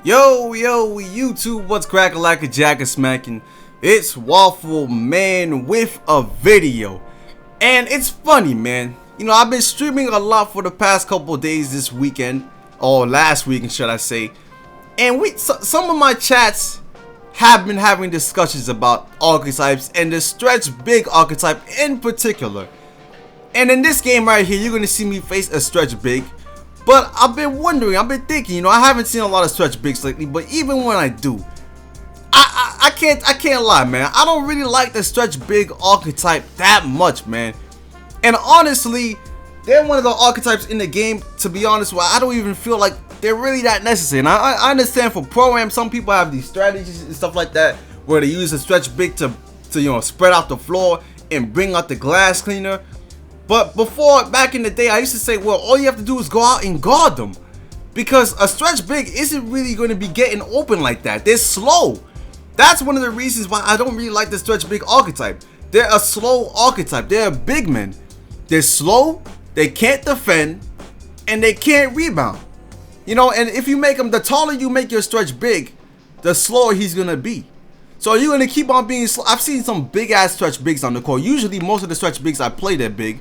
Yo, YouTube, what's crackalackajackasmacin? It's Waffleman with a video. And it's funny, man. You know, I've been streaming a lot for the past couple days this weekend, or last weekend, should I say. And some of my chats have been having discussions about archetypes and the stretch big archetype in particular. And in this game right here, you're going to see me face a stretch big. But I've been wondering, I've been thinking, you know, I haven't seen a lot of stretch bigs lately, but even when I do, I can't lie, man. I don't really like the stretch big archetype that much, man. And honestly, they're one of the archetypes in the game, to be honest, where I don't even feel like they're really that necessary. And I understand for pro-am, some people have these strategies and stuff like that, where they use a stretch big to you know, spread out the floor and bring out the glass cleaner. But before, back in the day, I used to say, well, all you have to do is go out and guard them. Because a stretch big isn't really going to be getting open like that. They're slow. That's one of the reasons why I don't really like the stretch big archetype. They're a slow archetype. They're big men. They're slow, they can't defend, and they can't rebound. You know, and if you make them, the taller you make your stretch big, the slower he's going to be. So you're going to keep on being slow. I've seen some big ass stretch bigs on the court. Usually most of the stretch bigs I play, they're big.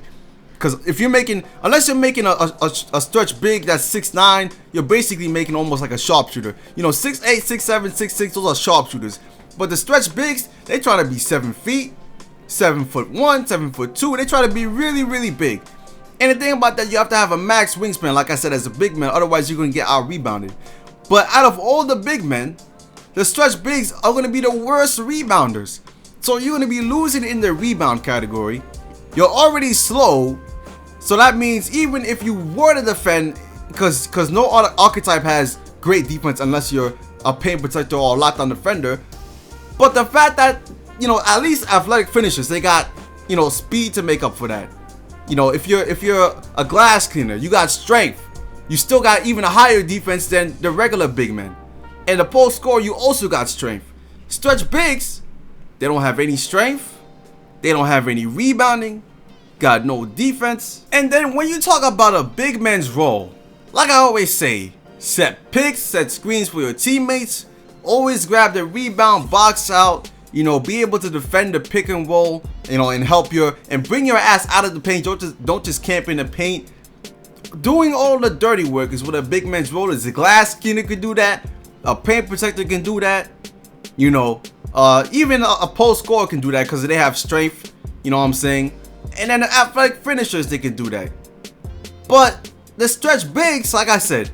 Because if you're making, unless you're making a stretch big that's 6'9", you're basically making almost like a sharpshooter. You know, 6'8", 6'7", 6'6", those are sharpshooters. But the stretch bigs, they try to be 7 feet, 7'1", 7'2". They try to be really, really big. And the thing about that, you have to have a max wingspan, like I said, as a big man. Otherwise, you're going to get out rebounded. But out of all the big men, the stretch bigs are going to be the worst rebounders. So you're going to be losing in the rebound category. You're already slow. So that means even if you were to defend, because no other archetype has great defense unless you're a paint protector or a lockdown defender. But the fact that, you know, at least athletic finishers, they got, you know, speed to make up for that. You know, if you're a glass cleaner, you got strength. You still got even a higher defense than the regular big men. And the post score, you also got strength. Stretch bigs, they don't have any strength. They don't have any rebounding. Got no defense. And then when you talk about a big man's role, like I always say, set picks, set screens for your teammates, always grab the rebound, box out, you know, be able to defend the pick and roll, you know, and help and bring your ass out of the paint. Don't just camp in the paint. Doing all the dirty work is what a big man's role is. The glass cleaner can do that. A paint protector can do that. You know, even a post scorer can do that because they have strength. You know what I'm saying? And then the athletic finishers, they can do that. But the stretch bigs, like I said,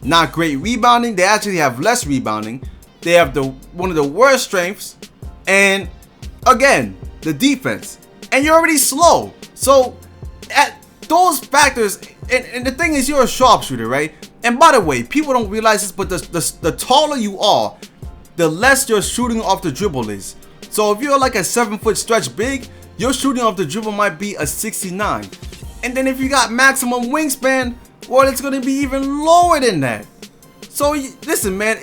not great rebounding. They actually have less rebounding. They have one of the worst strengths. And again, the defense. And you're already slow. So at those factors, and the thing is, you're a sharpshooter, right? And by the way, people don't realize this, but the taller you are, the less your shooting off the dribble is. So if you're like a 7-foot stretch big, your shooting off the dribble might be a 69. And then if you got maximum wingspan, well, it's going to be even lower than that. So listen, man,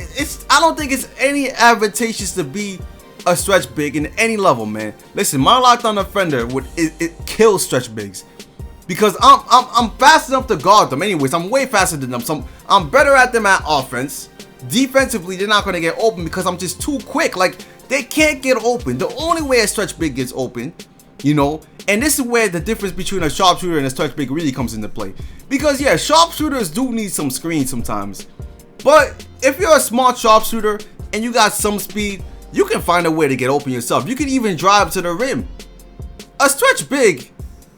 I don't think it's any advantageous to be a stretch big in any level, man. Listen, my lockdown defender it kills stretch bigs. Because I'm fast enough to guard them anyways. I'm way faster than them. So I'm better at them at offense. Defensively, they're not going to get open because I'm just too quick. Like, they can't get open. The only way a stretch big gets open, you know, and this is where the difference between a sharpshooter and a stretch big really comes into play. Because, yeah, sharpshooters do need some screen sometimes. But if you're a smart sharpshooter and you got some speed, you can find a way to get open yourself. You can even drive to the rim. A stretch big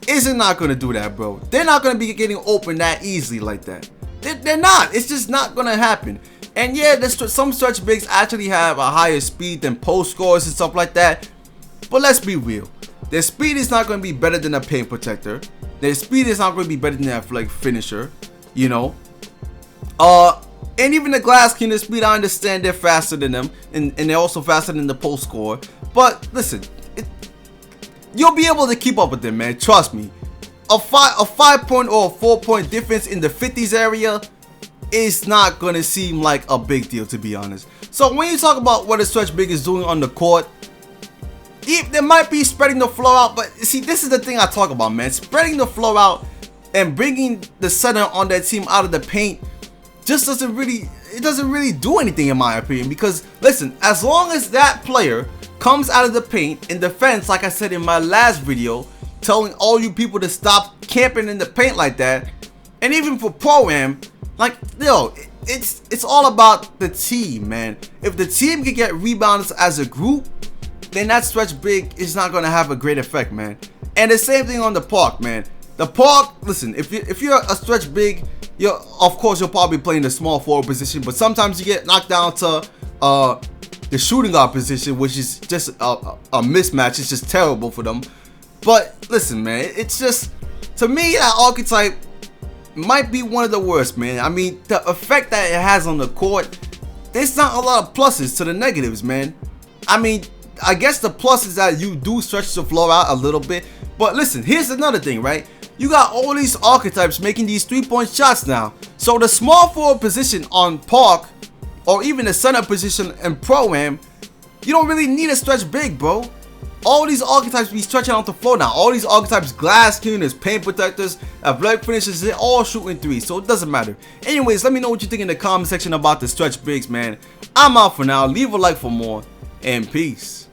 isn't not going to do that, bro. They're not going to be getting open that easily like that. They're not. It's just not going to happen. And yeah, some stretch bigs actually have a higher speed than post scores and stuff like that. But let's be real. Their speed is not going to be better than a paint protector. Their speed is not going to be better than a athletic finisher. You know. And even the glass cleaner speed, I understand they're faster than them. And they're also faster than the post score. But listen. You'll be able to keep up with them, man. Trust me. A 5-point or a 4-point difference in the 50s area is not going to seem like a big deal, to be honest. So when you talk about what a stretch big is doing on the court, they might be spreading the floor out. But see, this is the thing I talk about, man. Spreading the floor out and bringing the center on that team out of the paint just doesn't really do anything in my opinion. Because listen, as long as that player comes out of the paint in defense, like I said in my last video, telling all you people to stop camping in the paint like that, and even for Pro-Am, like, yo, it's all about the team, man. If the team can get rebounds as a group, then that stretch big is not gonna have a great effect, man. And the same thing on the park, man. The park, listen, if you're a stretch big, of course you'll probably play in the small forward position, but sometimes you get knocked down to the shooting guard position, which is just a mismatch. It's just terrible for them. But listen, man, it's just, to me, that archetype might be one of the worst, man. I mean, the effect that it has on the court, there's not a lot of pluses to the negatives, man. I mean, I guess the plus is that you do stretch the floor out a little bit. But listen, here's another thing, right? You got all these archetypes making these 3-point shots now. So the small forward position on Park, or even the center position in Pro-Am, you don't really need a stretch big, bro. All these archetypes be stretching out the floor now. All these archetypes, glass cleaners, paint protectors, athletic finishers, they're all shooting threes, so it doesn't matter. Anyways, let me know what you think in the comment section about the stretch bigs, man. I'm out for now. Leave a like for more, and peace.